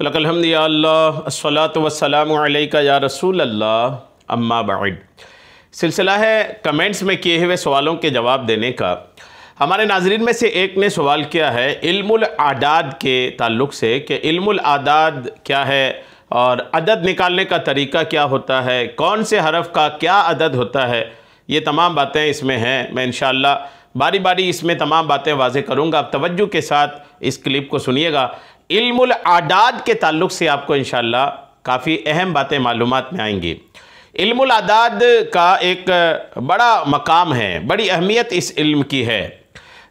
लकल्हम्दुलिल्लाह अस्सलातु वस्सलामु अलैका या रसूल अल्लाह अम्मा बाद। सिलसिला है कमेंट्स में किए हुए सवालों के जवाब देने का। हमारे नाजरीन में से एक ने सवाल किया है इल्मुल आदाद के ताल्लुक़ से कि इल्मुल आदाद क्या है और अदद निकालने का तरीका क्या होता है, कौन से हरफ का क्या अदद होता है। ये तमाम बातें इसमें हैं। मैं इंशाअल्लाह बारी बारी इसमें तमाम बातें वाज़ेह करूँगा। आप तवज्जो के साथ इस क्लिप को सुनिएगा। इल्मुल आदाद के ताल्लुक़ से आपको इंशाअल्लाह काफ़ी अहम बातें मालूमात में आएंगी। इल्मुल आदाद का एक बड़ा मकाम है, बड़ी अहमियत इस इल्म की है।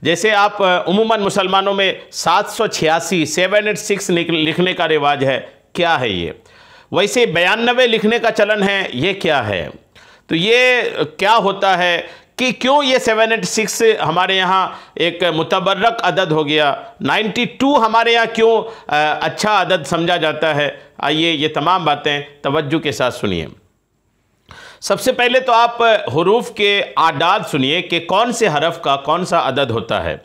जैसे आप उमूमन मुसलमानों में 786 786 लिखने का रिवाज है, क्या है ये? वैसे 92 लिखने का चलन है, ये क्या है? तो ये क्या होता है कि क्यों ये 786 हमारे यहाँ एक मुतबर्रक अदद हो गया, 92 हमारे यहाँ क्यों अच्छा अदद समझा जाता है? आइए ये तमाम बातें तवज्जो के साथ सुनिए। सबसे पहले तो आप हुरूफ के आदाद सुनिए कि कौन से हरफ का कौन सा अदद होता है।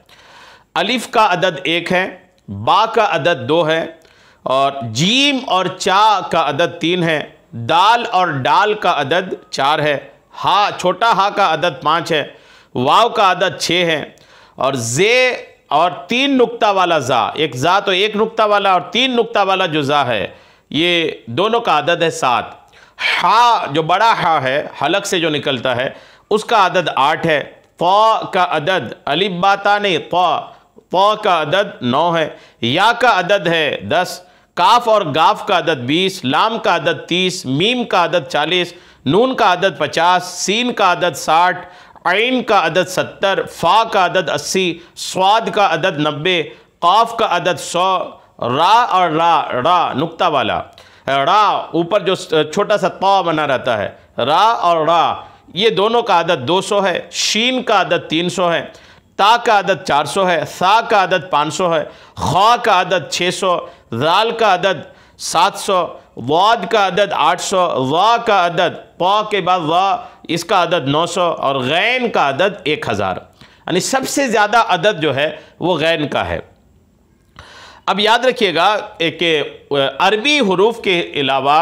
अलिफ का अदद 1 है, बा का अदद 2 है, और जीम और चा का अदद 3 है, दाल और डाल का अदद 4 है, हा छोटा हा का अदद 5 है, वाव का अदद 6 है, और जे और 3 नुक्ता वाला ज़ा, एक ज़ा तो 1 नुक्ता वाला और 3 नुक्ता वाला जो ज़ा है, ये दोनों का अदद है 7। हा जो बड़ा हा है, हलक से जो निकलता है, उसका अदद 8 है। फ़ का अदद अलिफ बाता नहीं फ़ का अदद 9 है। या का अदद है 10। काफ और गाफ का अदद 20। लाम का अदद 30। मीम का अदद 40। नून का अदद 50। सीन का अदद 60। आइन का अदद 70। फ़ा का अदद 80। स्वाद का अदद 90। काफ का अदद 100। रा और रा नुक्ता वाला रा, ऊपर जो छोटा सा ता बना रहता है, रा और रा, ये दोनों का अदद 200 है। शीन का अदद 300 है। ता का अदद 400 है। सा का अदद 500 है। खा का अदद 600। जाल का अदद 700। वाद का अदद 800। वा का अदद पा के बाद वा, इसका अदद 900, और गैन का अदद 1000। यानी सबसे ज़्यादा अदद जो है वो गैन का है। अब याद रखिएगा कि अरबी हरूफ के अलावा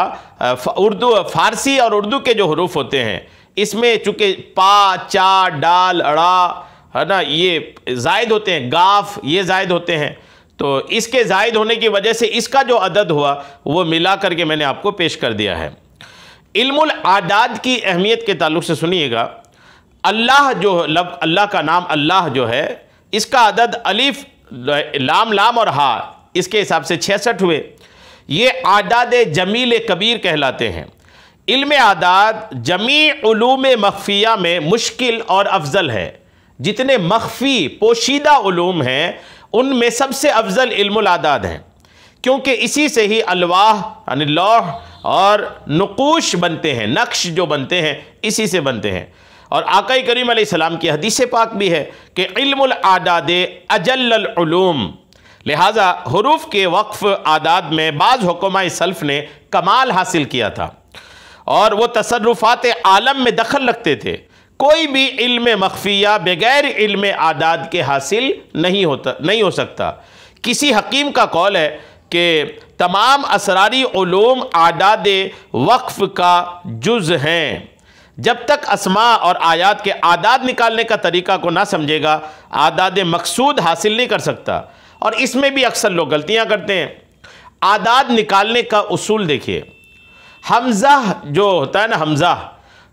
उर्दू, फ़ारसी और उर्दू के जो हरूफ होते हैं, इसमें चूँकि पा, चा, डाल, अड़ा है ना, ये ज़ायद होते हैं, गाफ ये ज़ायद होते हैं। तो इसके ज़ायद होने की वजह से इसका जो अदद हुआ वो मिला करके मैंने आपको पेश कर दिया है। इल्मुल आदाद की अहमियत के ताल्लुक़ से सुनिएगा। अल्लाह जो अल्लाह का नाम अल्लाह जो है, इसका अदद अलिफ लाम लाम और हा, इसके हिसाब से 66 हुए। ये आदाद जमील कबीर कहलाते हैं। इल्म आदाद जमी उलूम मख्फिया में मुश्किल और अफजल है। जितने मख्फी पोशीदा उलूम हैं उनमें सबसे अफजल इल्मुल आदाद हैं, क्योंकि इसी से ही अलवाह यानी लौह और नुकूश बनते हैं, नक्श जो बनते हैं इसी से बनते हैं। और आका करीम अलैहिस्सलाम की हदीस पाक भी है कि इल्मुल आदाद अजल्लल उलूम। लिहाजा हुरूफ के वक्फ आदाद में बाज़ हुक्माए सल्फ़ ने कमाल हासिल किया था और वो तसर्रुफ़ात आलम में दखल रखते थे। कोई भी इल्म मख्फिया बगैर इल्म आदाद के हासिल नहीं हो सकता। किसी हकीम का कौल है कि तमाम असरारी उलूम आदाद वक्फ का जुज़ हैं। जब तक अस्मा और आयात के आदाद निकालने का तरीका को ना समझेगा, आदाद मकसूद हासिल नहीं कर सकता। और इसमें भी अक्सर लोग गलतियां करते हैं। आदाद निकालने का उसूल देखिए। हमज़ा जो होता है ना,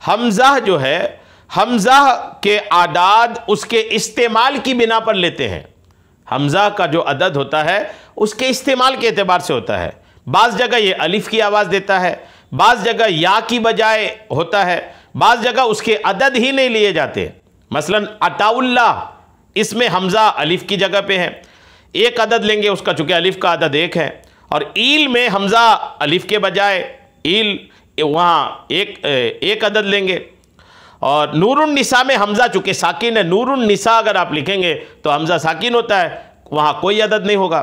हमज़ा जो है, हमज़ा के आदाद उसके इस्तेमाल की बिना पर लेते हैं। हमज़ा का जो अदद होता है उसके इस्तेमाल के एतबार से होता है। बाज़ जगह ये अलिफ की आवाज़ देता है, बाज़ जगह या की बजाय होता है, बाज़ जगह उसके अदद ही नहीं लिए जाते। मसलन अताउल्लाह, इसमें हमज़ा अलिफ की जगह पे है, एक अदद लेंगे उसका, चूँकि अलिफ का अदद 1 है। और ईल में हमज़ा अलिफ के बजाय ईल, वहाँ एक अदद लेंगे। और नूरुन निसा में हमज़ा चूँकि साकिन है, नूरुन निसा अगर आप लिखेंगे तो हमज़ा साकिन होता है, वहाँ कोई अदद नहीं होगा।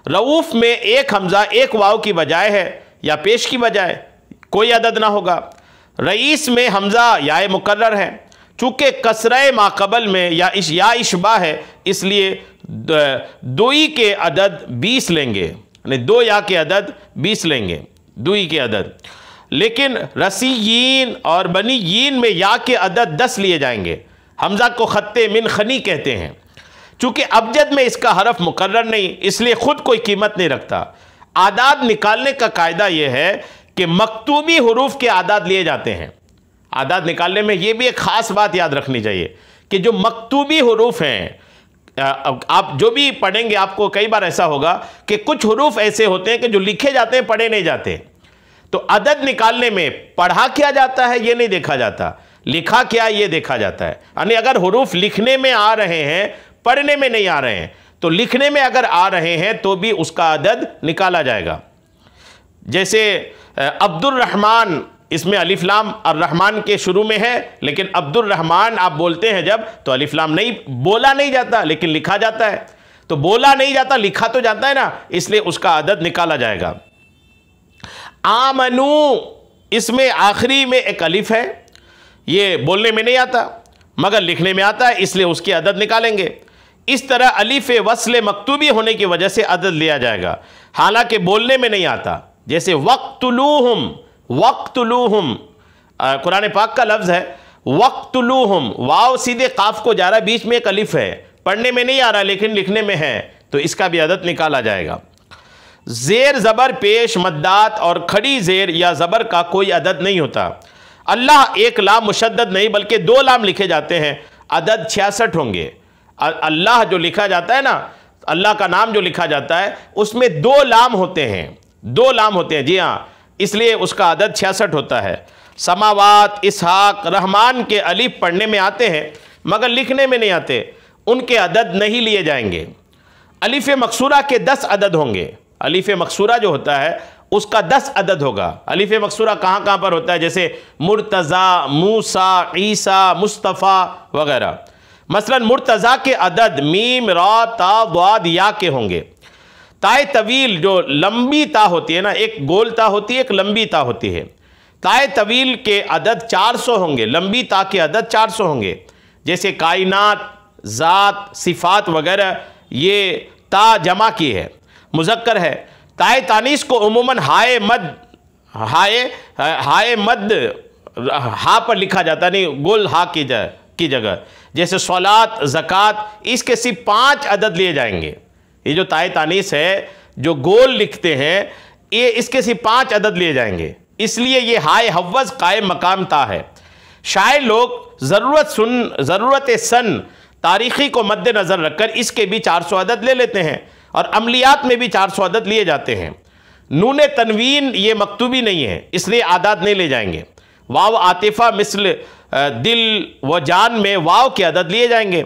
रऊफ़ में एक हमज़ा एक वाव की बजाय है या पेश की बजाय, कोई अदद ना होगा। रईस में हमज़ा या मुकर्रर है, चूँकि कसरे माकबल में या इशबा है, इसलिए दोई के अदद 20 लेंगे। यानी 2 या के अदद 20 लेंगे, दुई के अदद। लेकिन रसीयीन और बनीयीन में या के अदद 10 लिए जाएंगे। हमजा को खत्ते मिन खनी कहते हैं। चूँकि अबजद में इसका हरफ मुकर्रर नहीं, इसलिए ख़ुद कोई कीमत नहीं रखता। आदाद निकालने का कायदा यह है कि मकतूबी हुरूफ के आदाद लिए जाते हैं। आदाद निकालने में यह भी एक ख़ास बात याद रखनी चाहिए कि जो मकतूबी हुरूफ हैं, आप जो भी पढ़ेंगे आपको कई बार ऐसा होगा कि कुछ हुरूफ ऐसे होते हैं कि जो लिखे जाते हैं, पढ़े नहीं जाते। तो अदद निकालने में पढ़ा क्या जाता है ये नहीं देखा जाता, लिखा क्या ये देखा जाता है। यानी अगर हुरूफ लिखने में आ रहे हैं, पढ़ने में नहीं आ रहे हैं, तो लिखने में अगर आ रहे हैं तो भी उसका अदद निकाला जाएगा। जैसे अब्दुल रहमान, इसमें अलिफ लाम और रहमान के शुरू में है, लेकिन अब्दुल रहमान आप बोलते हैं जब तो अलिफ लाम नहीं, बोला नहीं जाता लेकिन लिखा जाता है। तो बोला नहीं जाता, लिखा तो जाता है ना, इसलिए उसका अदद निकाला जाएगा। आमनू, इसमें आखिरी में एक अलिफ है, ये बोलने में नहीं आता मगर लिखने में आता है, इसलिए उसकी अदद निकालेंगे। इस तरह अलिफ वस्ल मकतूबी होने की वजह से अदद लिया जाएगा, हालांकि बोलने में नहीं आता। जैसे वक्तुलूहुम, वक्तुलूहुम कुरान पाक का लफ्ज़ है, वक्तुलूहुम, वाव सीधे काफ को जा रहा है, बीच में एक अलिफ है, पढ़ने में नहीं आ रहा लेकिन लिखने में है, तो इसका भी अदद निकाला जाएगा। ज़ेर ज़बर पेश मद्दात और खड़ी ज़ेर या ज़बर का कोई अदद नहीं होता। अल्लाह एक लाम मुशद्दद नहीं बल्कि 2 लाम लिखे जाते हैं, अदद 66 होंगे। अल्लाह जो लिखा जाता है ना, अल्लाह का नाम जो लिखा जाता है उसमें 2 लाम होते हैं, 2 लाम होते हैं, जी हाँ, इसलिए उसका अदद 66 होता है। समावात, इसहाक, रहमान के अलिफ पढ़ने में आते हैं मगर लिखने में नहीं आते, उनके अदद नहीं लिए जाएंगे। अलिफ मकसूरा के 10 अदद होंगे। अलिफ मकसूरा जो होता है उसका 10 अदद होगा। अलिफ मकसूरा कहाँ कहाँ पर होता है, जैसे मुर्तज़ा, मूसा, ईसा, मुस्तफ़ा वगैरह। मसलन मुर्तज़ा के अदद मीम, रा, ता, वाद, या के होंगे। ताए तवील जो लंबी ता होती है ना, एक गोल ता होती है, एक लंबी ता होती है। ताए तवील के अदद 400 होंगे, लंबी ता के अदद 400 होंगे। जैसे कायनात, ज़ात, सिफ़ात वगैरह, ये ता जमा की है, मुज़क्कर है। ताए तानीस को उमूमन हाय मद, हाय मद हा पर लिखा जाता नहीं, गोल हा की जगह। जैसे सलात, ज़कात, इसके सिर्फ 5 अदद लिए जाएंगे। ये जो ताए तानीस है जो गोल लिखते हैं, ये इसके सिर्फ 5 अदद लिए जाएंगे, इसलिए ये हाय हव्वज कायम मकाम ता है। शायर लोग ज़रूरत सन तारीख़ी को मद्देनज़र रखकर इसके भी 400 अदद ले लेते हैं और अमलियात में भी 400 अदद लिए जाते हैं। नून तनवीन ये मकतूबी नहीं है, इसलिए आदाद नहीं ले जाएंगे। वाव आतिफ़ा मिसल दिल व जान में वाव के अदद लिए जाएंगे।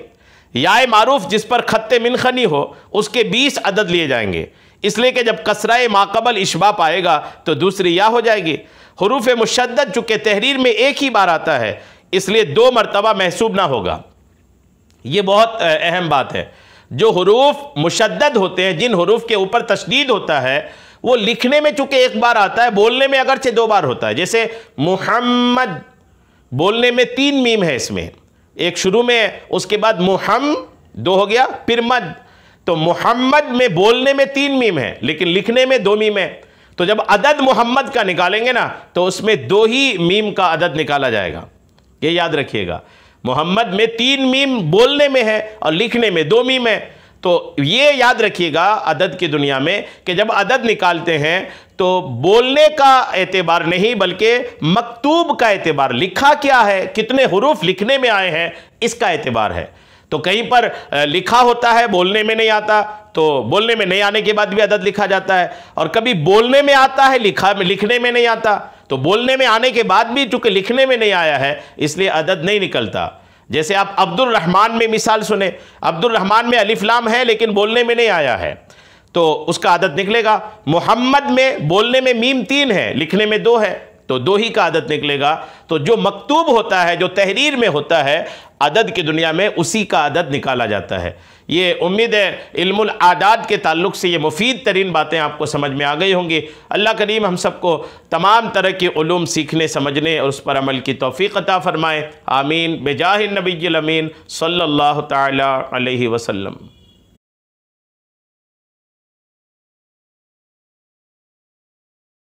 याए मारूफ जिस पर खत्ते मिनखनी हो उसके 20 अदद लिए जाएंगे, इसलिए कि जब कसराए माकबल इशबा पाएगा तो दूसरी या हो जाएगी। हुरूफ मुशद्दद चूँकि तहरीर में एक ही बार आता है, इसलिए 2 मरतबा महसूब ना होगा। ये बहुत अहम बात है। जो हुरूफ मुशद्दद होते हैं, जिन हुरूफ के ऊपर तशदीद होता है, वो लिखने में चूँकि एक बार आता है, बोलने में अगरचे 2 बार होता है। जैसे मुहम्मद, बोलने में 3 मीम है, इसमें एक शुरू में, उसके बाद मुहम 2 हो गया, फिर मद। तो मुहम्मद में बोलने में 3 मीम है लेकिन लिखने में 2 मीम है। तो जब अदद मोहम्मद का निकालेंगे ना तो उसमें 2 ही मीम का अदद निकाला जाएगा, ये याद रखिएगा। मोहम्मद में 3 मीम बोलने में है और लिखने में 2 मीम है। तो ये याद रखिएगा अदद की दुनिया में कि जब अदद निकालते हैं तो बोलने का एतबार नहीं बल्कि मकतूब का एतबार, लिखा क्या है, कितने हुरूफ लिखने में आए हैं, इसका एतबार है। तो कहीं पर लिखा होता है, बोलने में नहीं आता, तो बोलने में नहीं आने के बाद भी अदद लिखा जाता है, और कभी बोलने में आता है, लिखने में नहीं आता, तो बोलने में आने के बाद भी चूंकि लिखने में नहीं आया है इसलिए अदद नहीं निकलता। जैसे आप अब्दुल रहमान में मिसाल सुने, अब्दुल रहमान में अलिफ लाम है लेकिन बोलने में नहीं आया है तो उसका अदद निकलेगा। मोहम्मद में बोलने में मीम 3 है, लिखने में 2 है, तो 2 ही का अदद निकलेगा। तो जो मकतूब होता है, जो तहरीर में होता है अदद की दुनिया में, उसी का अदद निकाला जाता है। ये उम्मीद है इल्मुल आदाद के ताल्लुक़ से ये मुफीद तरीन बातें आपको समझ में आ गई होंगी। अल्लाह करीम हम सबको तमाम तरह के उलूम सीखने, समझने और उस पर अमल की तौफ़ीक़ अता फ़रमाए। आमीन। बेजाहिन नबील अमीन सल्लल्लाहु तआला अलैहि वसल्लम।